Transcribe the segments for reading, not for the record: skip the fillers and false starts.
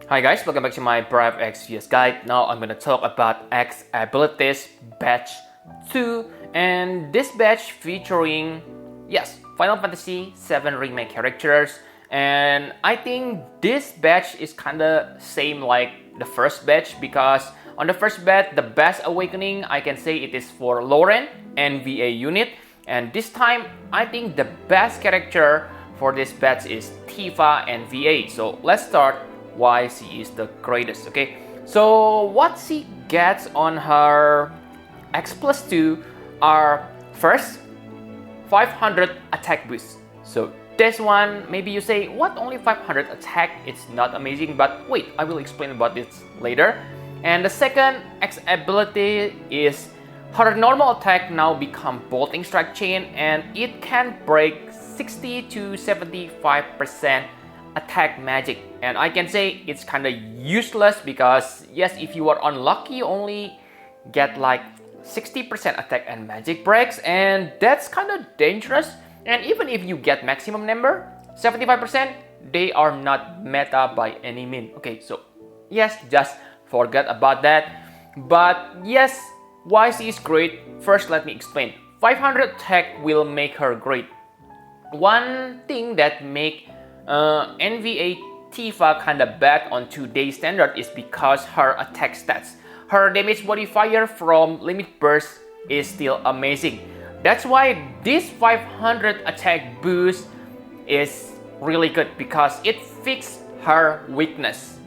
Hi guys, welcome back to my Brave X VS guide. Now I'm gonna talk about X Abilities Batch 2, and this batch featuring, Final Fantasy VII Remake characters. And I think this batch is kinda same like the first batch, because on the first batch, the best awakening, I can say it is for Lauren and VA unit. And this time, I think the best character for this batch is Tifa and VA. So let's start why she is the greatest. Okay, so what she gets on her X+2 are first 500 attack boost. So this one, maybe you say, what, only 500 attack? It's not amazing, but wait, I will explain about this later. And the second X ability is her normal attack now become bolting strike chain, and it can break 60 to 75% attack magic. And I can say it's kind of useless because yes, if you are unlucky, you only get like 60% attack and magic breaks, and that's kind of dangerous. And even if you get maximum number 75%, they are not meta by any mean. Okay, so yes, just forget about that. But yes, why she is great? First, let me explain. 500 attack will make her great. One thing that make NVA Tifa kinda bad on today's standard is because her attack stats. Her damage modifier from limit burst is still amazing. That's why this 500 attack boost is really good, because it fixes her weakness.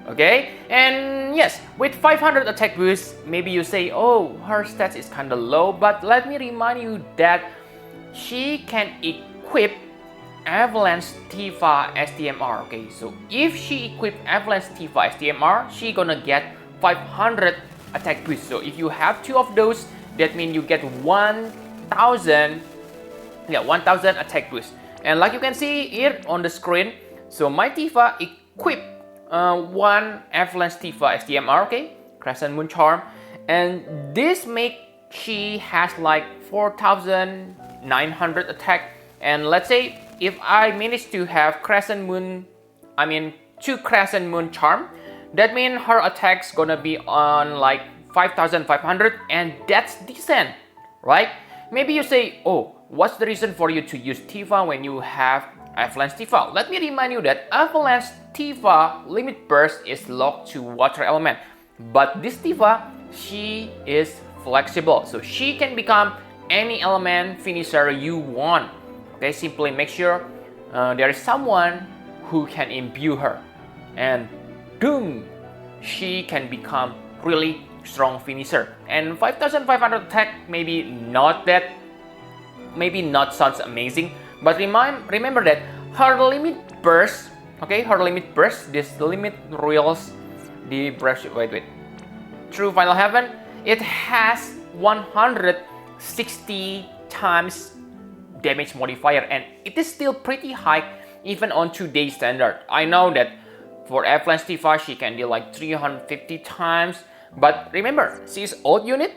Okay, and yes, with 500 attack boost, maybe you say, oh, her stats is kinda low, but let me remind you that she can equip Avalanche Tifa STMR. Okay, so if she equip Avalanche Tifa STMR, she gonna get 500 attack boost. So if you have two of those, that means you get 1000 attack boost. And like you can see here on the screen, so my Tifa equip one Avalanche Tifa STMR, okay, Crescent Moon Charm, and this make she has like 4900 attack. And let's say if I manage to have two Crescent Moon Charm, that means her attack's gonna be on like 5500, and that's decent, right? Maybe you say, oh, what's the reason for you to use Tifa when you have Avalanche Tifa? Let me remind you that Avalanche Tifa limit burst is locked to water element, but this Tifa, she is flexible, so she can become any element finisher you want. Okay, simply make sure there is someone who can imbue her, and boom, she can become really strong finisher. And 5500 attack, maybe not sounds amazing, but remember that her limit burst, okay, this limit rules the brush. Wait. Through Final Heaven, it has 160 times damage modifier, and it is still pretty high even on today's standard. I know that for Avalanche Tifa she can deal like 350 times, but remember, she is old unit,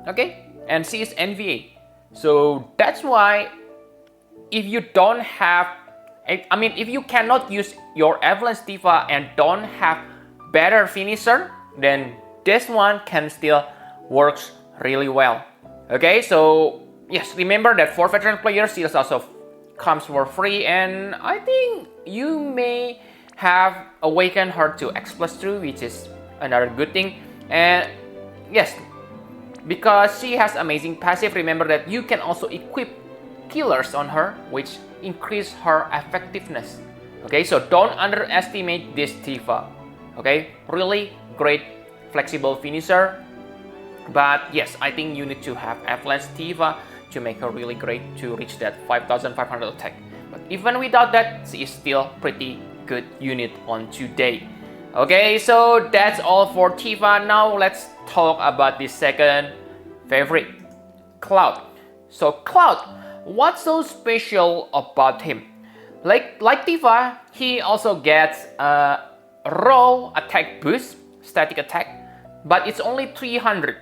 okay, and she is NVA. So that's why if you don't have, if you cannot use your Avalanche Tifa and don't have better finisher, then this one can still works really well. Okay, so yes, remember that for veteran players, it also comes for free, and I think you may have awakened her to X+2, which is another good thing. And yes, because she has amazing passive, remember that you can also equip killers on her, which increase her effectiveness. Okay, so don't underestimate this Tifa. Okay, really great flexible finisher. But yes, I think you need to have Avalanche Tifa to make her really great to reach that 5500 attack. But even without that, she is still pretty good unit on today. Okay, so that's all for Tifa. Now let's talk about the second favorite, Cloud. So Cloud, what's so special about him? Like Tifa, he also gets a raw attack boost, static attack, but it's only 300.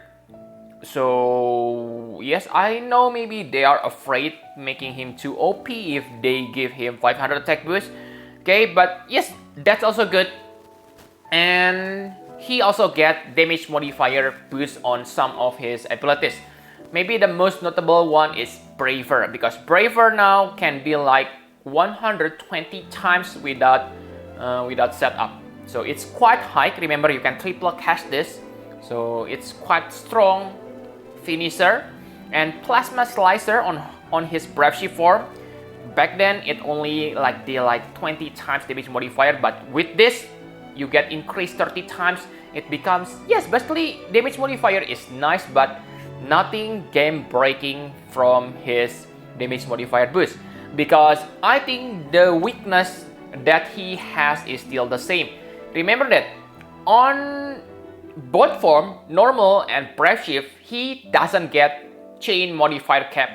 So yes, I know maybe they are afraid making him too OP if they give him 500 attack boost. Okay, but yes, that's also good. And he also get damage modifier boost on some of his abilities. Maybe the most notable one is Braver, because Braver now can be like 120 times without setup. So it's quite high. Remember, you can triple cast this, so it's quite strong finisher. And Plasma Slicer on his Brave Shift form. Back then it only like did like 20 times damage modifier, but with this you get increased 30 times. It becomes, yes, basically damage modifier is nice, but nothing game breaking from his damage modifier boost, because I think the weakness that he has is still the same. Remember that on both form, normal and Brave Shift, he doesn't get chain modifier cap,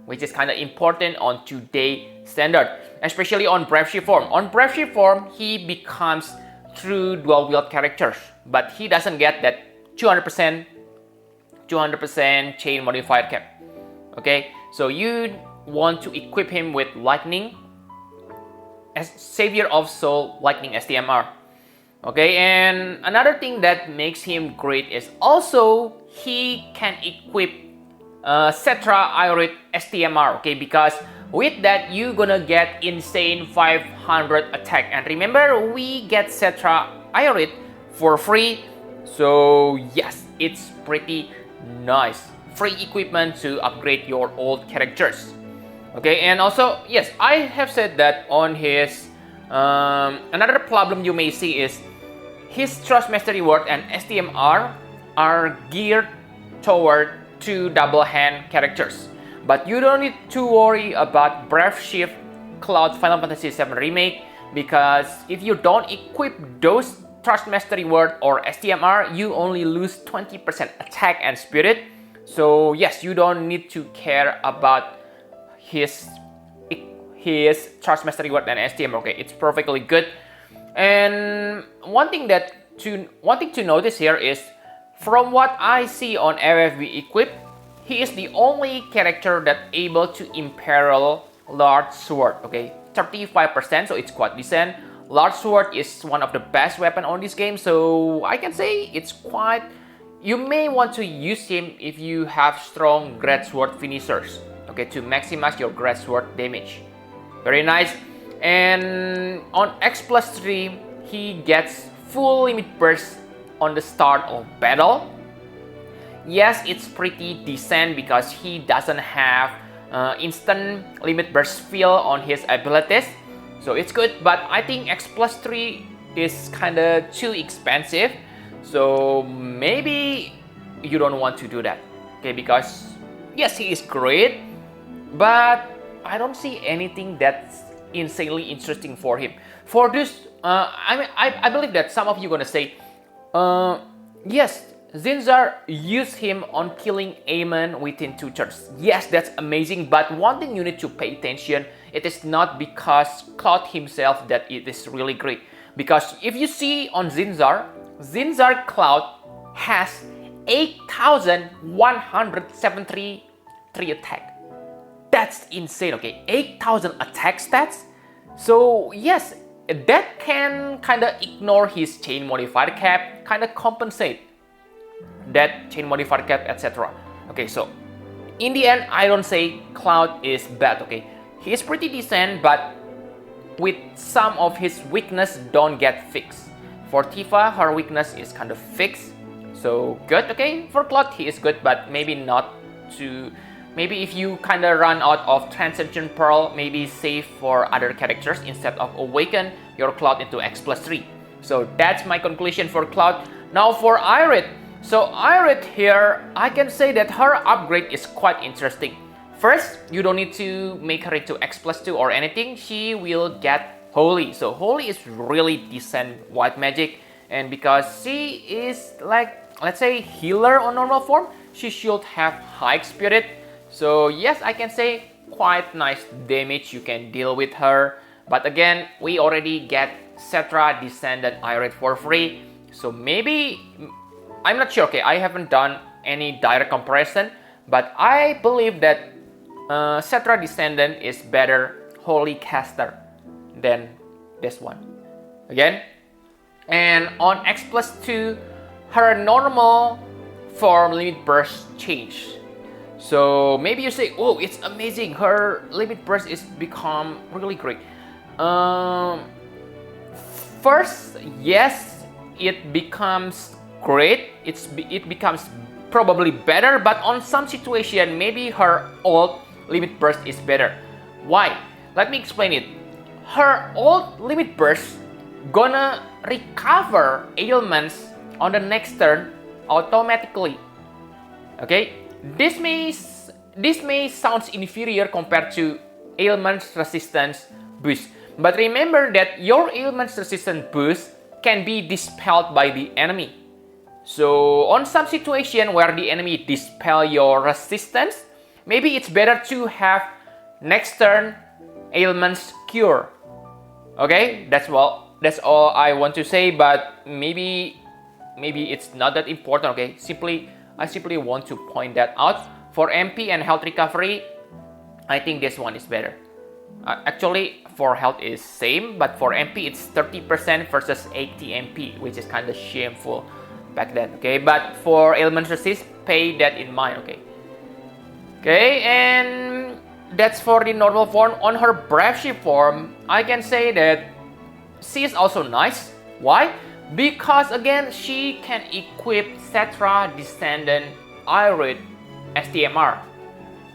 which is kind of important on today's standard, especially on Brave Shift form. On Brave Shift form, he becomes true dual wield characters, but he doesn't get that 200% chain modifier cap. Okay, so you want to equip him with lightning as Savior of Soul lightning STMR. Okay, and another thing that makes him great is also he can equip Cetra Aerith STMR. Okay, because with that you're gonna get insane 500 attack, and remember we get Cetra Aerith for free, so yes, it's pretty nice. Free equipment to upgrade your old characters. Okay, and also, yes, I have said that on his another problem you may see is his Trust Mastery Word and STMR are geared toward 2 double hand characters. But you don't need to worry about Brave Shift Cloud Final Fantasy VII Remake, because if you don't equip those Trust Mastery Word or STMR, you only lose 20% attack and spirit. So yes, you don't need to care about his Trust Mastery Word and STMR. Okay, it's perfectly good. And one thing to notice here is, from what I see on FFBE equip, he is the only character that able to imperil Large Sword. Okay, 35%, so it's quite decent. Large Sword is one of the best weapon on this game, so I can say it's quite. You may want to use him if you have strong Great Sword finishers. Okay, to maximize your Great Sword damage. Very nice. And on X+3, he gets full limit burst on the start of battle. Yes, it's pretty decent because he doesn't have instant limit burst feel on his abilities, so it's good. But I think X+3 is kinda too expensive, so maybe you don't want to do that. Okay, because yes, he is great, but I don't see anything that's insanely interesting for him. For this, I believe that some of you gonna say, yes, Zinzar used him on killing Aemon within 2 turns. Yes, that's amazing, but one thing you need to pay attention, it is not because Cloud himself that it is really great. Because if you see on Zinzar Cloud has 8,173 attack. That's insane, okay? 8,000 attack stats. So yes, that can kinda ignore his chain modifier cap, kinda compensate that chain modifier cap, etc. Okay, so in the end, I don't say Cloud is bad, okay? He is pretty decent, but with some of his weakness don't get fixed. For Tifa, her weakness is kind of fixed, so good, okay? For Cloud, he is good, but maybe not to. Maybe if you kind of run out of Transcension Pearl, maybe save for other characters instead of awaken your Cloud into X+3. So that's my conclusion for Cloud. Now for Aerith. So Aerith here, I can say that her upgrade is quite interesting. First, you don't need to make her into X+2 or anything. She will get Holy. So Holy is really decent white magic. And because she is like, let's say, healer on normal form, she should have high spirit. So yes, I can say quite nice damage you can deal with her. But again, we already get Cetra Descendant Aerith for free. So maybe, I'm not sure, okay, I haven't done any direct comparison. But I believe that Cetra Descendant is better Holy Caster than this one. Again, And on X plus 2, her normal form limit burst change. So maybe you say, oh, it's amazing, her limit burst is become really great. First, yes, it becomes great, it becomes probably better, but on some situation, maybe her old limit burst is better. Why? Let me explain it. Her old limit burst gonna recover ailments on the next turn automatically. Okay, this may sound inferior compared to ailments resistance boost, but remember that your ailments resistance boost can be dispelled by the enemy. So on some situation where the enemy dispel your resistance, maybe it's better to have next turn ailments cure. Okay, that's all I want to say, but maybe it's not that important. Okay, I simply want to point that out. For MP and health recovery, I think this one is better. Actually, for health is same, but for MP it's 30% versus 80 MP, which is kind of shameful back then. Okay, but for ailment resist, pay that in mind. Okay, and that's for the normal form. On her brave ship form, I can say that she is also nice. Why? Because again, she can equip Cetra, Descendant, Aerith, STMR,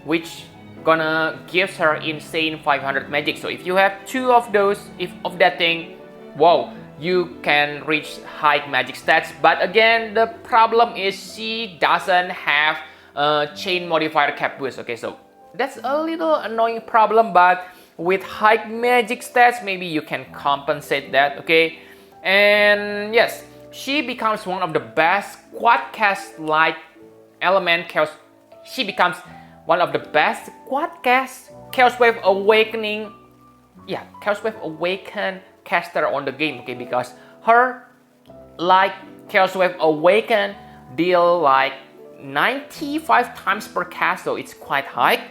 which gonna gives her insane 500 magic. So if you have two of those, if of that thing, wow, you can reach high magic stats. But again, the problem is she doesn't have a chain modifier cap boost. Okay, so that's a little annoying problem, but with high magic stats, maybe you can compensate that. Okay, and yes, she becomes one of the best quad cast light element chaos. She becomes one of the best quad cast Chaos Wave Awakening. Yeah, Chaos Wave Awaken caster on the game. Okay, because her like Chaos Wave Awaken deal like 95 times per cast, so it's quite high.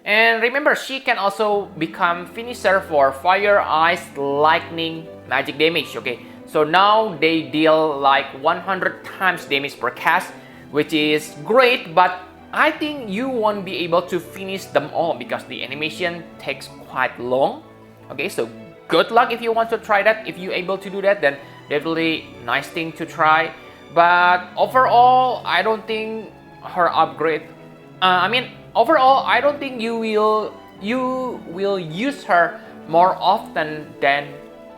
And remember, she can also become finisher for fire, ice, lightning, magic damage. Okay, so now they deal like 100 times damage per cast, which is great, but I think you won't be able to finish them all because the animation takes quite long. Okay, so good luck if you want to try that. If you're able to do that, then definitely nice thing to try. But overall, I don't think her upgrade. Overall, I don't think you will use her more often than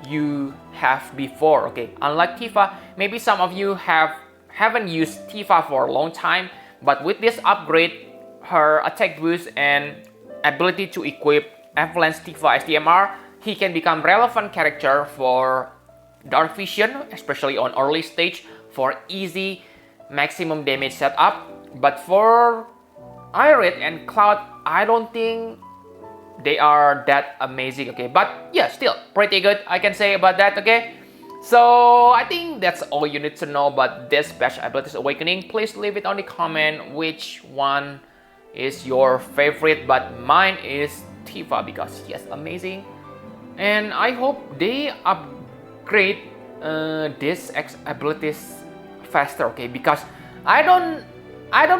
you have before. Okay, unlike Tifa, maybe some of you haven't used Tifa for a long time, but with this upgrade, her attack boost and ability to equip Avalanche Tifa STMR, he can become relevant character for Dark Vision, especially on early stage for easy maximum damage setup. But for Aerith and Cloud, I don't think they are that amazing. Okay, but yeah, still pretty good, I can say about that. Okay, so I think that's all you need to know about this batch Abilities Awakening. Please leave it on the comment which one is your favorite, but mine is Tifa because she is amazing, and I hope they upgrade this X abilities faster. Okay, because I don't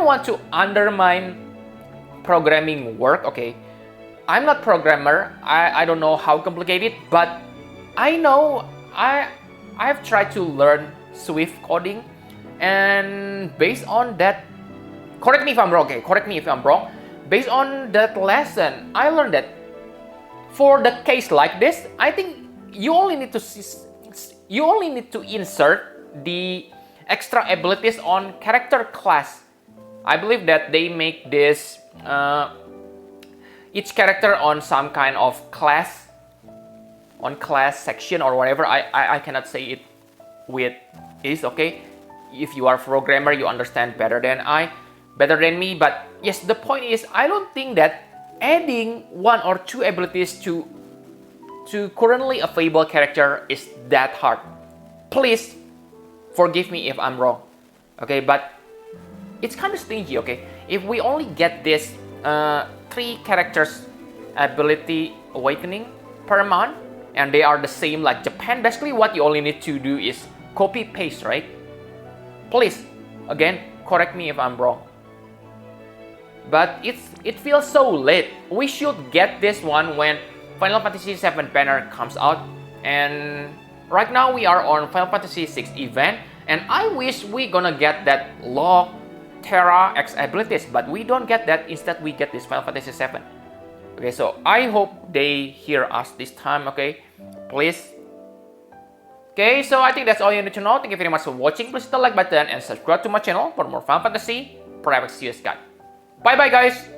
want to undermine programming work. Okay, I'm not programmer. I don't know how complicated, but I know I've tried to learn Swift coding, and based on that, correct me if I'm wrong. Okay, correct me if I'm wrong. Based on that lesson, I learned that for the case like this, I think you only need to insert the extra abilities on character class. I believe that they make this each character on some kind of class, on class section or whatever. I cannot say it with ease. Okay, if you are a programmer, you understand better than me. But yes, the point is, I don't think that adding one or two abilities to currently available character is that hard. Please forgive me if I'm wrong. Okay, but it's kind of stingy. Okay, if we only get this 3 characters ability awakening per month, and they are the same like Japan, basically what you only need to do is copy paste, right? Please, again, correct me if I'm wrong. But it feels so late. We should get this one when Final Fantasy VII banner comes out. And right now we are on Final Fantasy VI event, and I wish we gonna get that Log, Terra, X abilities, but we don't get that. Instead, we get this Final Fantasy VII. Okay, so I hope they hear us this time. Okay, please. Okay, so I think that's all you need to know. Thank you very much for watching. Please hit the like button and subscribe to my channel for more Final Fantasy Private Series guide. Bye bye, guys.